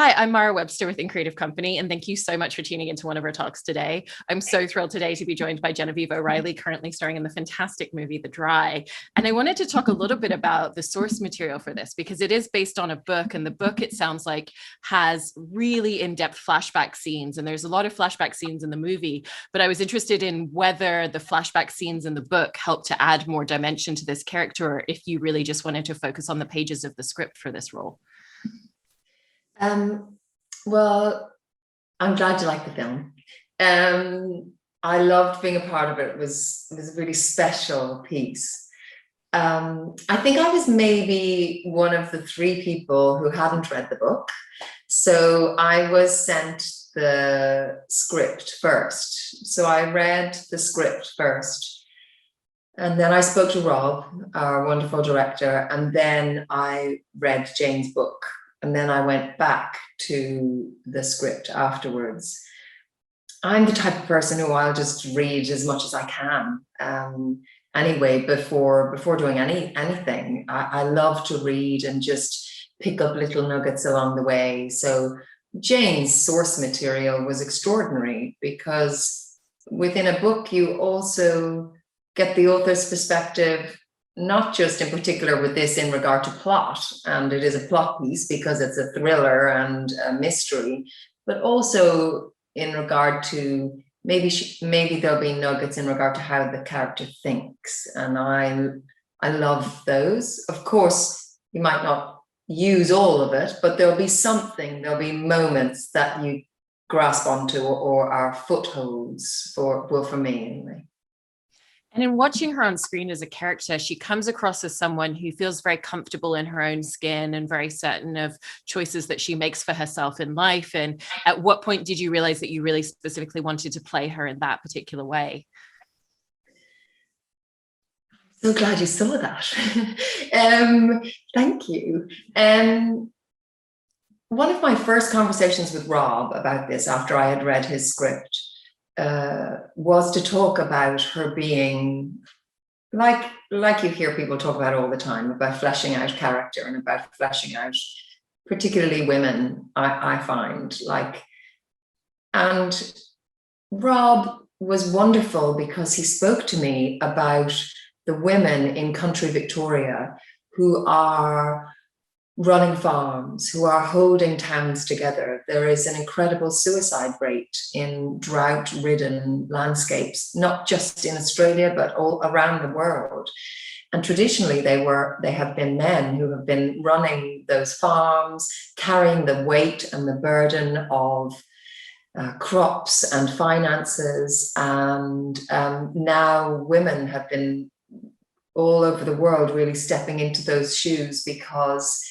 Hi, I'm Mara Webster with In Creative Company, and thank you so much for tuning into one of our talks today. I'm so thrilled today to be joined by Genevieve O'Reilly, currently starring in the fantastic movie The Dry. And I wanted to talk a little bit about the source material for this, because it is based on a book, and the book, it sounds like, has really in-depth flashback scenes, and there's a lot of flashback scenes in the movie, but I was interested in whether the flashback scenes in the book helped to add more dimension to this character, or if you really just wanted to focus on the pages of the script for this role. Well, I'm glad you like the film. I loved being a part of it. It was a really special piece. I think I was maybe one of the three people who hadn't read the book. So I was sent the script first. So I read the script first. And then I spoke to Rob, our wonderful director, and then I read Jane's book. And then I went back to the script afterwards. I'm the type of person who I'll just read as much as I can. Anyway, before doing anything, I love to read and just pick up little nuggets along the way. So Jane's source material was extraordinary, because within a book, you also get the author's perspective, not just in particular with this in regard to plot, and it is a plot piece because it's a thriller and a mystery, but also in regard to maybe there'll be nuggets in regard to how the character thinks, and I love those. Of course, you might not use all of it, but there'll be moments that you grasp onto or are footholds for me anyway. And in watching her on screen as a character, she comes across as someone who feels very comfortable in her own skin and very certain of choices that she makes for herself in life. And at what point did you realize that you really specifically wanted to play her in that particular way? So glad you saw that. Thank you. One of my first conversations with Rob about this, after I had read his script, was to talk about her being like you hear people talk about all the time, about fleshing out character and about fleshing out particularly women, I find. And Rob was wonderful because he spoke to me about the women in country Victoria who are running farms, who are holding towns together. There is an incredible suicide rate in drought-ridden landscapes, not just in Australia, but all around the world. And traditionally, they have been men who have been running those farms, carrying the weight and the burden of crops and finances. And now women have been all over the world really stepping into those shoes, because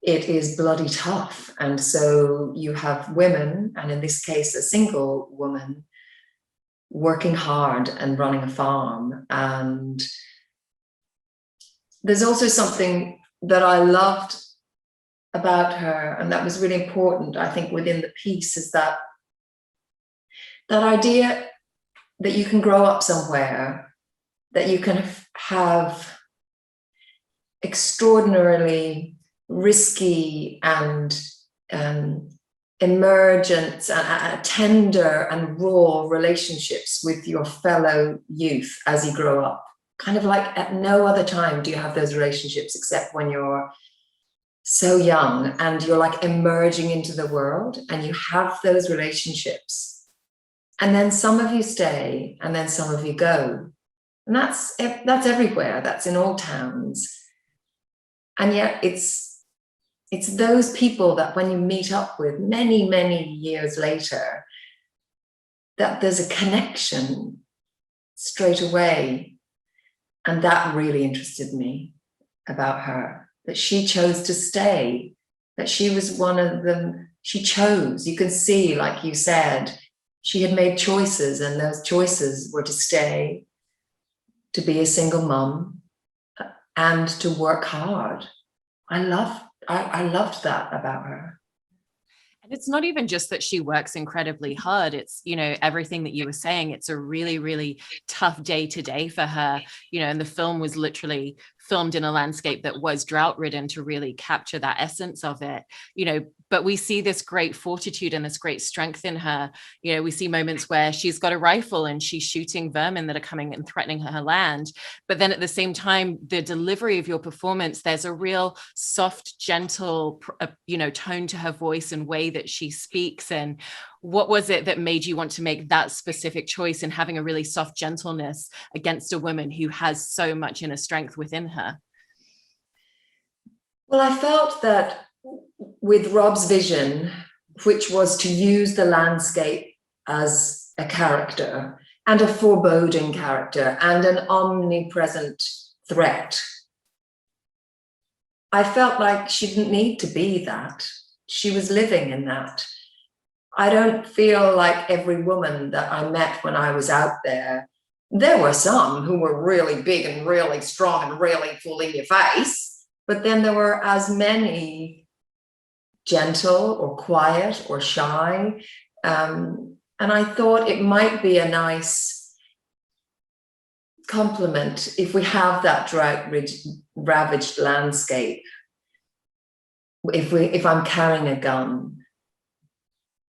it is bloody tough. And so you have women, and in this case, a single woman, working hard and running a farm. And there's also something that I loved about her, and that was really important, I think, within the piece, is that idea that you can grow up somewhere, that you can have extraordinarily risky and emergent, tender and raw relationships with your fellow youth as you grow up. Kind of like at no other time do you have those relationships except when you're so young and you're like emerging into the world, and you have those relationships. And then some of you stay and then some of you go. And that's everywhere. That's in all towns. And yet it's those people that when you meet up with many, many years later, that there's a connection straight away. And that really interested me about her, that she chose to stay, that she was one of them. She chose. You can see, like you said, she had made choices, and those choices were to stay, to be a single mum, and to work hard. I loved that about her. And it's not even just that she works incredibly hard. It's, everything that you were saying, it's a really, really tough day to day for her, and the film was literally filmed in a landscape that was drought ridden to really capture that essence of it, but we see this great fortitude and this great strength in her. We see moments where she's got a rifle and she's shooting vermin that are coming and threatening her land. But then at the same time, the delivery of your performance, there's a real soft, gentle, tone to her voice and way that she speaks. And what was it that made you want to make that specific choice in having a really soft gentleness against a woman who has so much inner strength within her? Well, I felt that with Rob's vision, which was to use the landscape as a character and a foreboding character and an omnipresent threat, I felt like she didn't need to be that. She was living in that. I don't feel like every woman that I met when I was out there were some who were really big and really strong and really full in your face, but then there were as many gentle or quiet or shy. And I thought it might be a nice compliment if we have that drought-ravaged landscape. If I'm carrying a gun,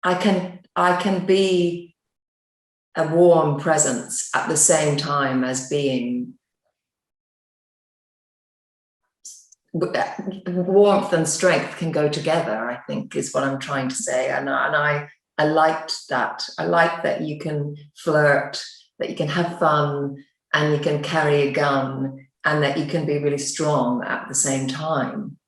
I can be a warm presence at the same time as being warmth and strength can go together, I think, is what I'm trying to say. And I liked that. I like that you can flirt, that you can have fun, and you can carry a gun, and that you can be really strong at the same time.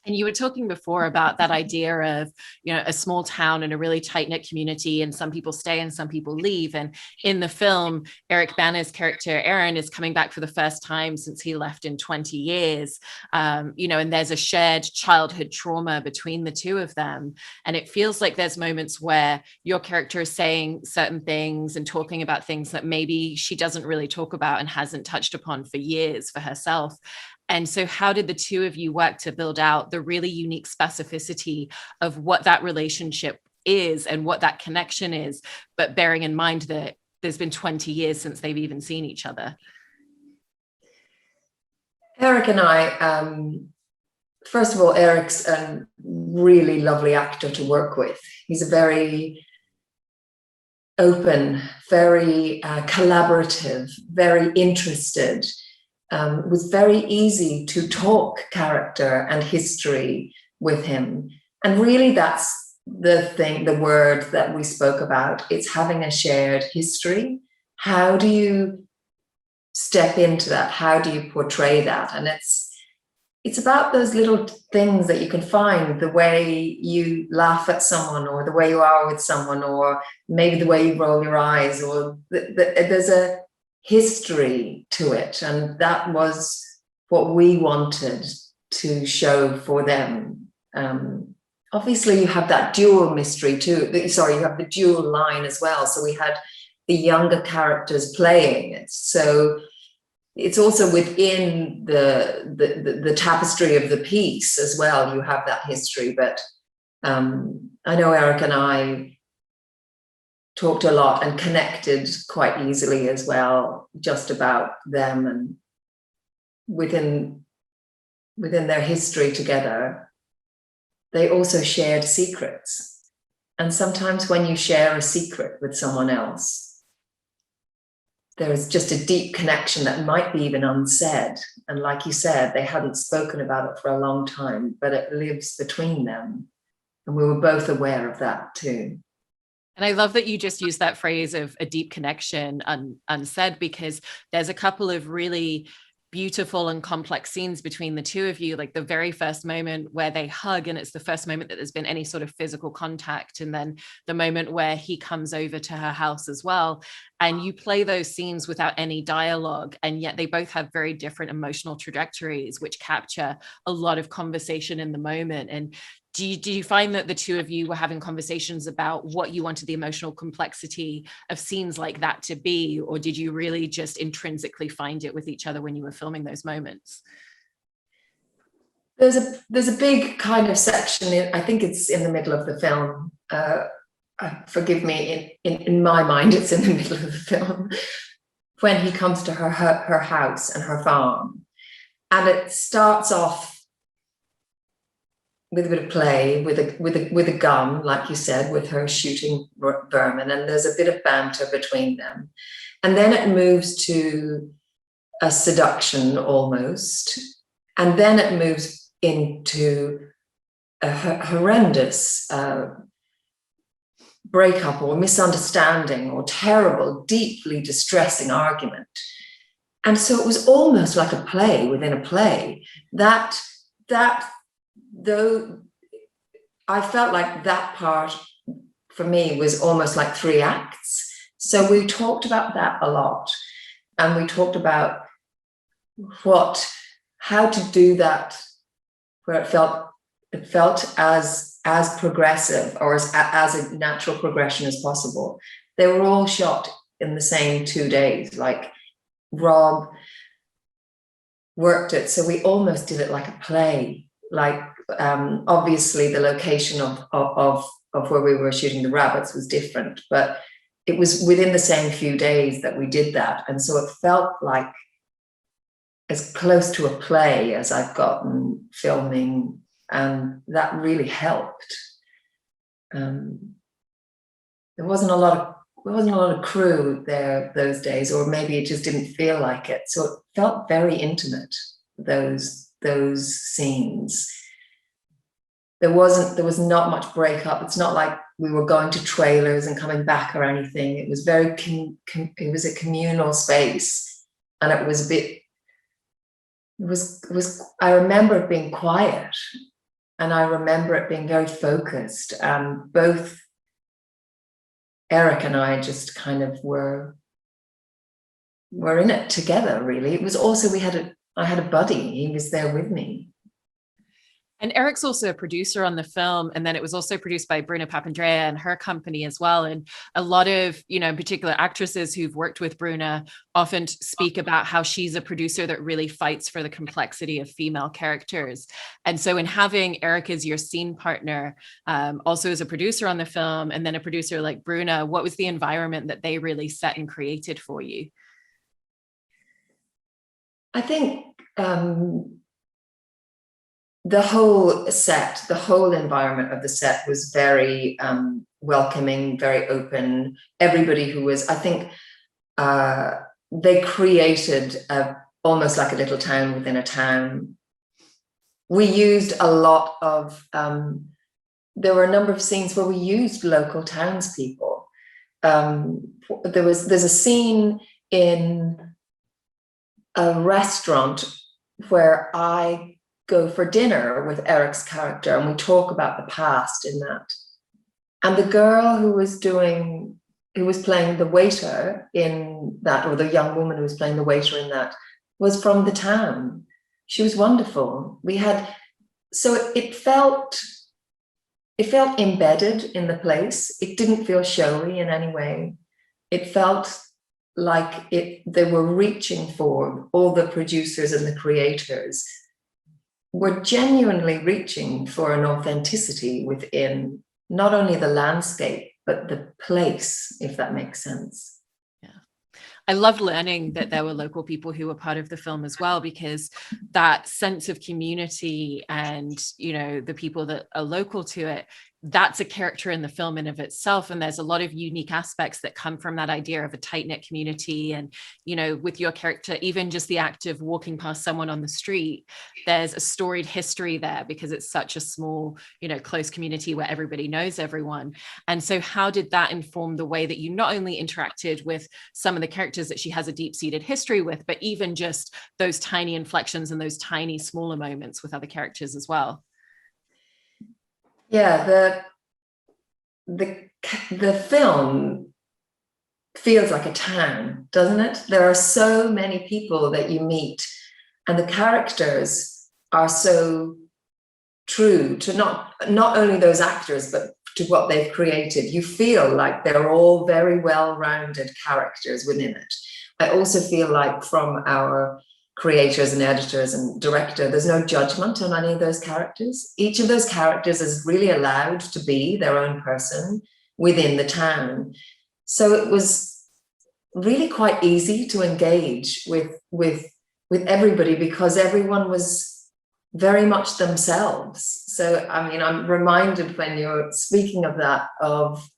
And you were talking before about that idea of, a small town and a really tight-knit community, and some people stay and some people leave. And in the film, Eric Bana's character, Aaron, is coming back for the first time since he left in 20 years. And there's a shared childhood trauma between the two of them. And it feels like there's moments where your character is saying certain things and talking about things that maybe she doesn't really talk about and hasn't touched upon for years for herself. And so how did the two of you work to build out the really unique specificity of what that relationship is and what that connection is, but bearing in mind that there's been 20 years since they've even seen each other? Eric and I, first of all, Eric's a really lovely actor to work with. He's a very open, very collaborative, very interested. Was very easy to talk character and history with him. And really that's the word that we spoke about. It's having a shared history. How do you step into that? How do you portray that? And it's about those little things that you can find, the way you laugh at someone, or the way you are with someone, or maybe the way you roll your eyes, or there's a history to it. And that was what we wanted to show for them. Obviously you have that dual mystery too. Sorry, you have the dual line as well. So we had the younger characters playing it. So it's also within the tapestry of the piece as well. You have that history, but I know Eric and I talked a lot and connected quite easily as well, just about them and within their history together. They also shared secrets. And sometimes when you share a secret with someone else, there is just a deep connection that might be even unsaid. And like you said, they hadn't spoken about it for a long time, but it lives between them. And we were both aware of that too. And I love that you just used that phrase of a deep connection unsaid, because there's a couple of really beautiful and complex scenes between the two of you, like the very first moment where they hug and it's the first moment that there's been any sort of physical contact, and then the moment where he comes over to her house as well, and you play those scenes without any dialogue, and yet they both have very different emotional trajectories which capture a lot of conversation in the moment. And do you find that the two of you were having conversations about what you wanted the emotional complexity of scenes like that to be, or did you really just intrinsically find it with each other when you were filming those moments? There's a big kind of section, I think it's in the middle of the film. Forgive me, in my mind, it's in the middle of the film, when he comes to her house and her farm. And it starts off with a bit of play, with a gun, like you said, with her shooting vermin, and there's a bit of banter between them. And then it moves to a seduction almost, and then it moves into a horrendous breakup or misunderstanding or terrible, deeply distressing argument. And so it was almost like a play within a play. That though I felt like that part for me was almost like 3 acts. So we talked about that a lot, and we talked about how to do that where it felt as progressive or as a natural progression as possible. They were all shot in the same 2 days. Like Rob worked it, so we almost did it like a play. Like obviously the location of where we were shooting the rabbits was different, but it was within the same few days that we did that, and so it felt like as close to a play as I've gotten filming, and that really helped. There wasn't a lot of crew there those days, or maybe it just didn't feel like it. So it felt very intimate, those scenes. There was not much breakup. It's not like we were going to trailers and coming back or anything. It was very it was a communal space, and it was a bit. It was. I remember it being quiet, and I remember it being very focused. Both Eric and I just kind of were in it together. Really, it was also I had a buddy. He was there with me. And Eric's also a producer on the film. And then it was also produced by Bruna Papandrea and her company as well. And a lot of, in particular actresses who've worked with Bruna often speak about how she's a producer that really fights for the complexity of female characters. And so in having Eric as your scene partner, also as a producer on the film, and then a producer like Bruna, what was the environment that they really set and created for you? I think the whole set, the whole environment of the set was very welcoming, very open. Everybody who was, I think they created almost like a little town within a town. We used a lot of, there were a number of scenes where we used local townspeople. There's a scene in a restaurant where I go for dinner with Eric's character, and we talk about the past in that. And the girl who was playing the waiter in that, or the young woman who was playing the waiter in that, was from the town. She was wonderful. So it felt embedded in the place. It didn't feel showy in any way. It felt like they were reaching for, all the producers and the creators were genuinely reaching for an authenticity within not only the landscape, but the place, if that makes sense. Yeah. I loved learning that there were local people who were part of the film as well, because that sense of community and, the people that are local to it, that's a character in the film in of itself. And there's a lot of unique aspects that come from that idea of a tight-knit community. And, with your character, even just the act of walking past someone on the street, there's a storied history there because it's such a small, close community where everybody knows everyone. And so how did that inform the way that you not only interacted with some of the characters that she has a deep-seated history with, but even just those tiny inflections and those tiny, smaller moments with other characters as well? Yeah, the film feels like a town, doesn't it? There are so many people that you meet, and the characters are so true to not only those actors, but to what they've created. You feel like they're all very well-rounded characters within it. I also feel like from our creators and editors and director, there's no judgment on any of those characters. Each of those characters is really allowed to be their own person within the town. So it was really quite easy to engage with with everybody, because everyone was very much themselves. So, I mean, I'm reminded when you're speaking of that, of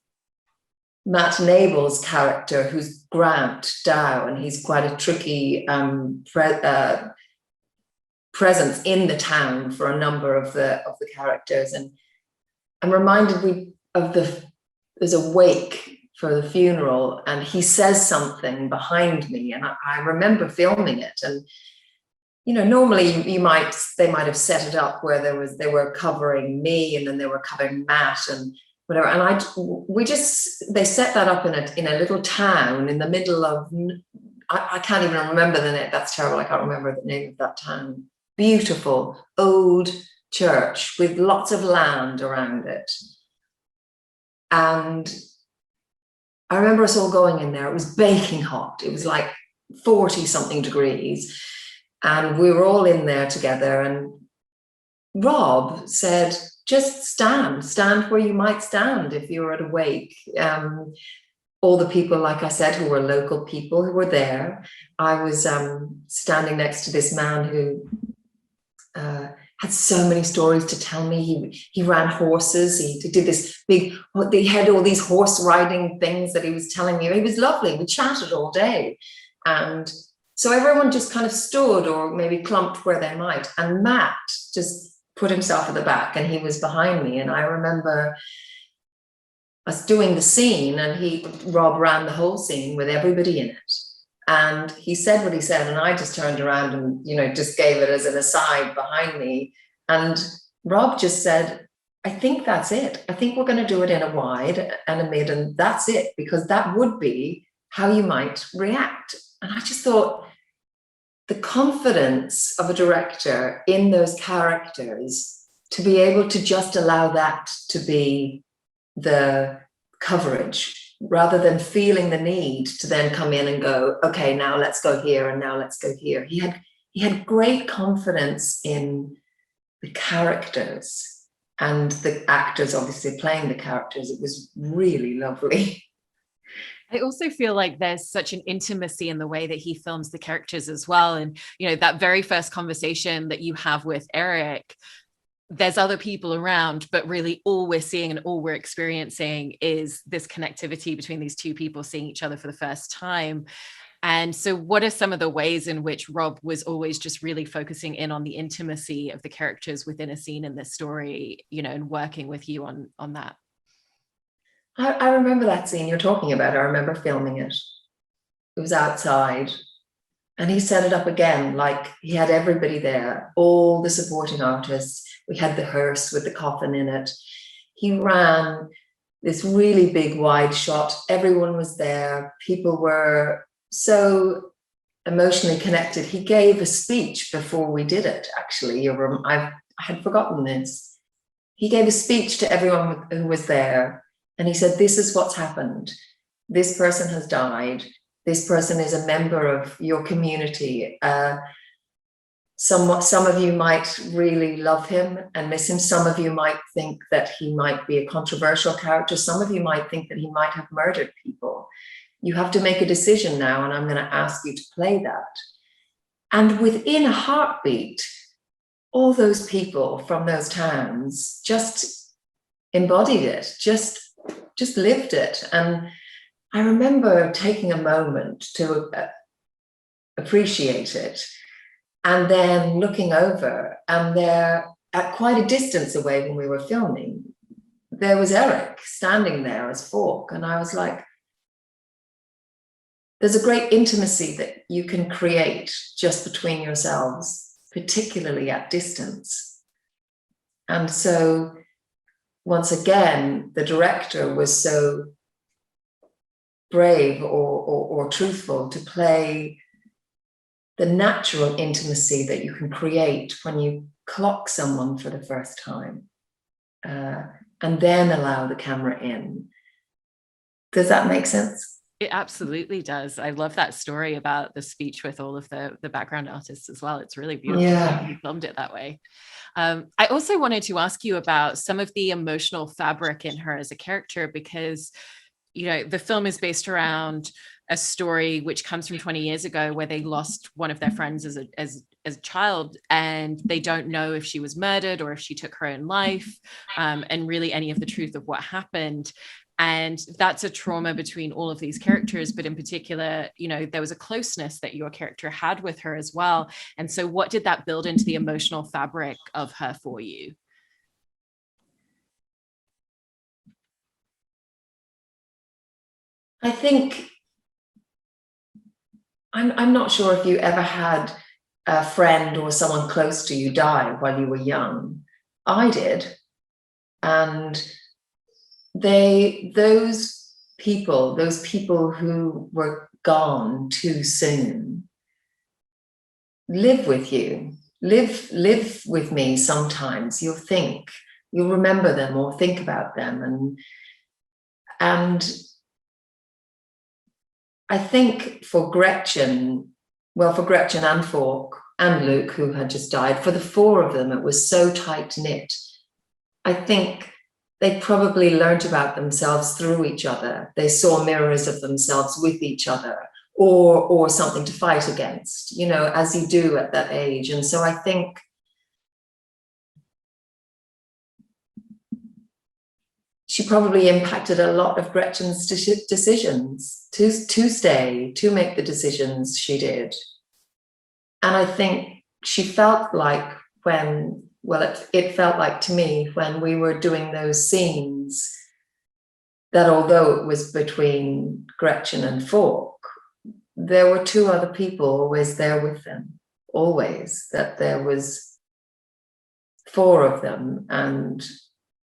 Matt Nable's character, who's Grant Dow, and he's quite a tricky presence in the town for a number of the characters. And I'm reminded there's a wake for the funeral, and he says something behind me, and I remember filming it. And normally they might have set it up where they were covering me, and then they were covering Matt and whatever. And they set that up in a little town in the middle of, I can't even remember the name. That's terrible. I can't remember the name of that town. Beautiful old church with lots of land around it. And I remember us all going in there. It was baking hot. It was like 40 something degrees. And we were all in there together. And Rob said, just stand where you might stand if you were at a wake. All the people, like I said, who were local people who were there. I was standing next to this man who had so many stories to tell me. He ran horses. He did this they had all these horse riding things that he was telling me. He was lovely. We chatted all day. And so everyone just kind of stood or maybe clumped where they might. And Matt just put himself at the back, and he was behind me. And I remember us doing the scene, and Rob ran the whole scene with everybody in it. And he said what he said, and I just turned around and, just gave it as an aside behind me. And Rob just said, I think that's it. I think we're going to do it in a wide and a mid, and that's it, because that would be how you might react. And I just thought, the confidence of a director in those characters to be able to just allow that to be the coverage, rather than feeling the need to then come in and go, okay, now let's go here and now let's go here. He had great confidence in the characters and the actors obviously playing the characters. It was really lovely. I also feel like there's such an intimacy in the way that he films the characters as well. And, that very first conversation that you have with Eric, there's other people around, but really all we're seeing and all we're experiencing is this connectivity between these two people seeing each other for the first time. And so what are some of the ways in which Rob was always just really focusing in on the intimacy of the characters within a scene in this story, and working with you on that? I remember that scene you're talking about. I remember filming it. It was outside. And he set it up again, like he had everybody there, all the supporting artists. We had the hearse with the coffin in it. He ran this really big wide shot. Everyone was there. People were so emotionally connected. He gave a speech before we did it, actually. I had forgotten this. He gave a speech to everyone who was there. And he said, this is what's happened. This person has died. This person is a member of your community. Some of you might really love him and miss him. Some of you might think that he might be a controversial character. Some of you might think that he might have murdered people. You have to make a decision now, and I'm going to ask you to play that. And within a heartbeat, all those people from those towns just embodied it, just lived it. And I remember taking a moment to appreciate it, and then looking over, and there, at quite a distance away when we were filming, there was Eric standing there as Falk. And I was like, there's a great intimacy that you can create just between yourselves, particularly at distance. And so once again, the director was so brave or truthful to play the natural intimacy that you can create when you clock someone for the first time, and then allow the camera in. Does that make sense? It absolutely does. I love that story about the speech with all of the background artists as well. It's really beautiful. Yeah. You filmed it that way. I also wanted to ask you about some of the emotional fabric in her as a character, because the film is based around a story which comes from 20 years ago, where they lost one of their friends as a child, and they don't know if she was murdered or if she took her own life, and really any of the truth of what happened. And that's a trauma between all of these characters, but in particular, you know, there was a closeness that your character had with her as well. And so what did that build into the emotional fabric of her for you? I think I'm not sure if you ever had a friend or someone close to you die while you were young. I did. And those people who were gone too soon, live with you, live with me sometimes. You'll remember them or think about them. And I think for Gretchen and Falk and Luke, who had just died, for the four of them, it was so tight-knit. I think they probably learned about themselves through each other. They saw mirrors of themselves with each other, or something to fight against, you know, as you do at that age. And so I think she probably impacted a lot of Gretchen's decisions to stay, to make the decisions she did. And I think she felt like it felt like to me when we were doing those scenes, that although it was between Gretchen and Falk, there were two other people always there with them, always, that there was four of them, and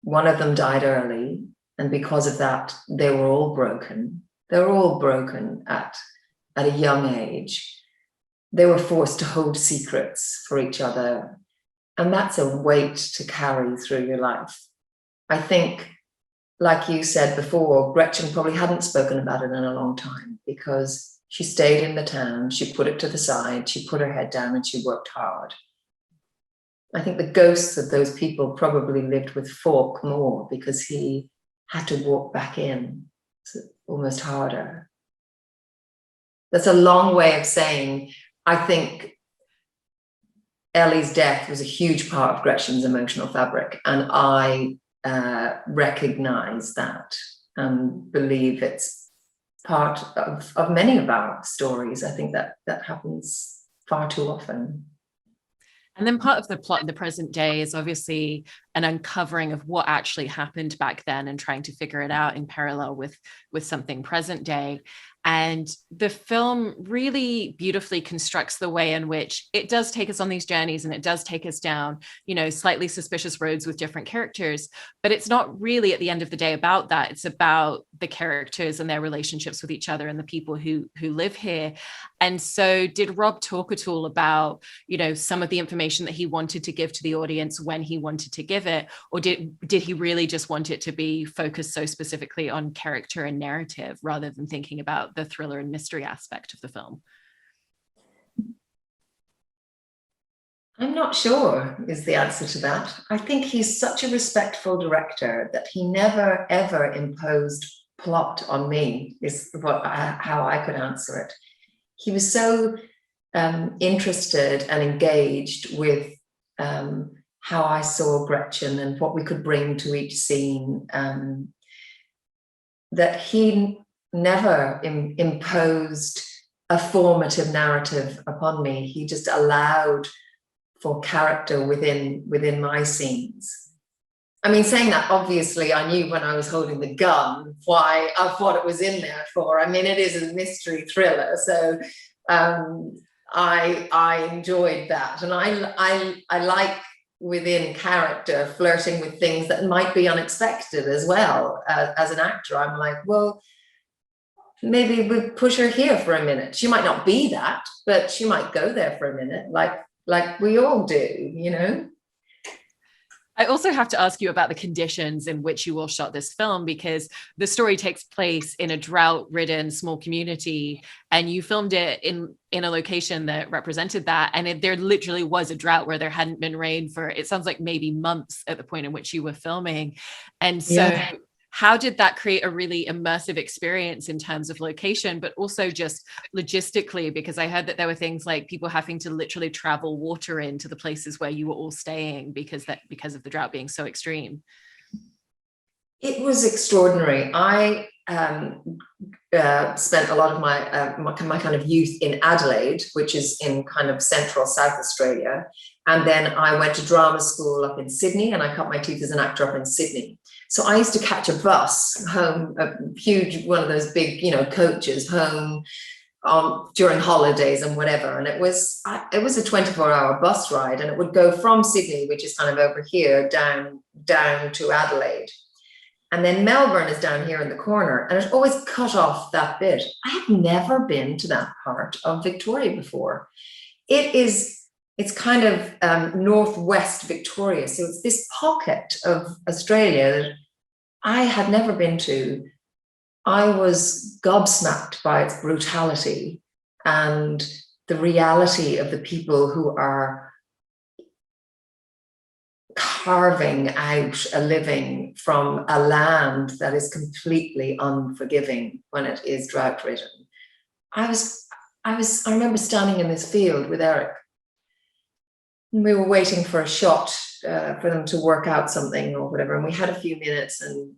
one of them died early, and because of that, they were all broken. They were all broken at a young age. They were forced to hold secrets for each other, and that's a weight to carry through your life. I think, like you said before, Gretchen probably hadn't spoken about it in a long time, because she stayed in the town, she put it to the side, she put her head down, and she worked hard. I think the ghosts of those people probably lived with Falk more, because he had to walk back in. It's almost harder. That's a long way of saying, I think Ellie's death was a huge part of Gretchen's emotional fabric, and I recognize that and believe it's part of many of our stories. I think that happens far too often. And then part of the plot in the present day is obviously an uncovering of what actually happened back then and trying to figure it out in parallel with something present day. And the film really beautifully constructs the way in which it does take us on these journeys, and it does take us down, you know, slightly suspicious roads with different characters. But it's not really at the end of the day about that. It's about the characters and their relationships with each other and the people who live here. And so did Rob talk at all about, you know, some of the information that he wanted to give to the audience when he wanted to give it? Or did he really just want it to be focused so specifically on character and narrative rather than thinking about the thriller and mystery aspect of the film? I'm not sure is the answer to that. I think he's such a respectful director that he never, ever imposed plot on me, is how I could answer it. He was so interested and engaged with how I saw Gretchen and what we could bring to each scene, that he never imposed a formative narrative upon me. He just allowed for character within my scenes. I mean, saying that, obviously I knew when I was holding the gun what it was in there for. I mean, it is a mystery thriller, so I enjoyed that, and I like within character flirting with things that might be unexpected as well. As an actor, I'm like, well, maybe we push her here for a minute. She might not be that, but she might go there for a minute, like we all do, you know? I also have to ask you about the conditions in which you all shot this film, because the story takes place in a drought-ridden small community, and you filmed it in a location that represented that. And there literally was a drought where there hadn't been rain for, it sounds like maybe months at the point in which you were filming. And so how did that create a really immersive experience in terms of location, but also just logistically? Because I heard that there were things like people having to literally travel water into the places where you were all staying because of the drought being so extreme. It was extraordinary. I spent a lot of my kind of youth in Adelaide, which is in kind of central South Australia. And then I went to drama school up in Sydney, and I cut my teeth as an actor up in Sydney. So I used to catch a bus home, a huge one of those big, coaches home during holidays and whatever. And it was a 24-hour bus ride, and it would go from Sydney, which is kind of over here, down to Adelaide. And then Melbourne is down here in the corner, and it always cut off that bit. I have never been to that part of Victoria before. It's kind of northwest Victoria. So it's this pocket of Australia that I had never been to. I was gobsmacked by its brutality and the reality of the people who are carving out a living from a land that is completely unforgiving when it is drought ridden. I remember standing in this field with Eric. We were waiting for a shot for them to work out something or whatever, and we had a few minutes, and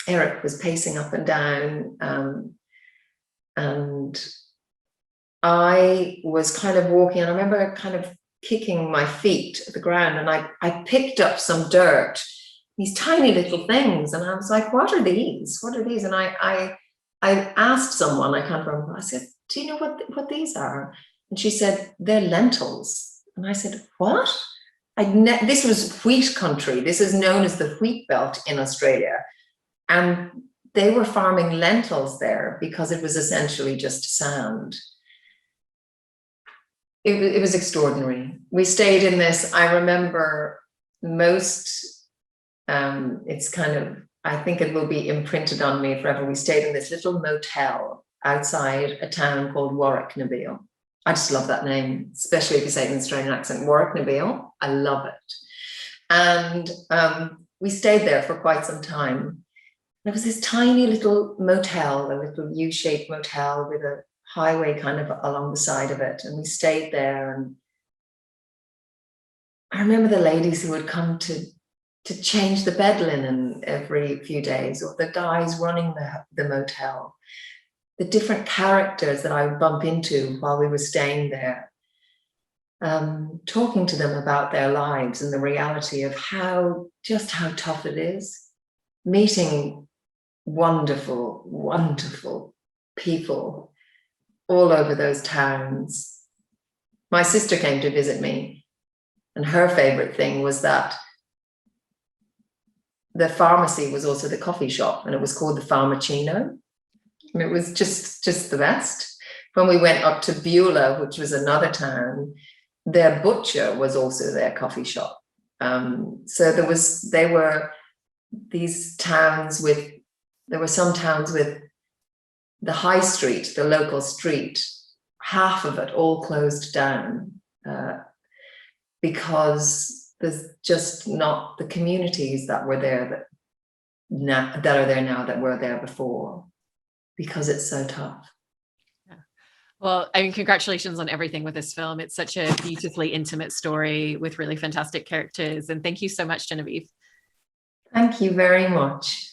Eric was pacing up and down, and I was kind of walking, and I remember kind of kicking my feet at the ground, and I picked up some dirt, these tiny little things, and I was like, what are these? And I asked someone, I can't remember, I said, do you know what these are? And she said, they're lentils. And I said, what? This was wheat country. This is known as the wheat belt in Australia. And they were farming lentils there because it was essentially just sand. It was extraordinary. We stayed in this, I remember it's kind of, I think it will be imprinted on me forever. We stayed in this little motel outside a town called Warwick-Nabil. I just love that name, especially if you say it in an Australian accent. Warwick-Nabil, I love it. And we stayed there for quite some time. There was this tiny little motel, a little U-shaped motel with a highway kind of along the side of it. And we stayed there. And I remember the ladies who would come to change the bed linen every few days, or the guys running the motel. The different characters that I would bump into while we were staying there, talking to them about their lives and the reality of just how tough it is, meeting wonderful, wonderful people all over those towns. My sister came to visit me, and her favorite thing was that the pharmacy was also the coffee shop, and it was called the Farmacino. And it was just the best. When we went up to Beulah, which was another town, their butcher was also their coffee shop. So there were some towns with the high street, the local street, half of it all closed down because there's just not the communities that were there that are there now that were there before, because it's so tough. Yeah. Well, I mean, congratulations on everything with this film. It's such a beautifully intimate story with really fantastic characters. And thank you so much, Genevieve. Thank you very much.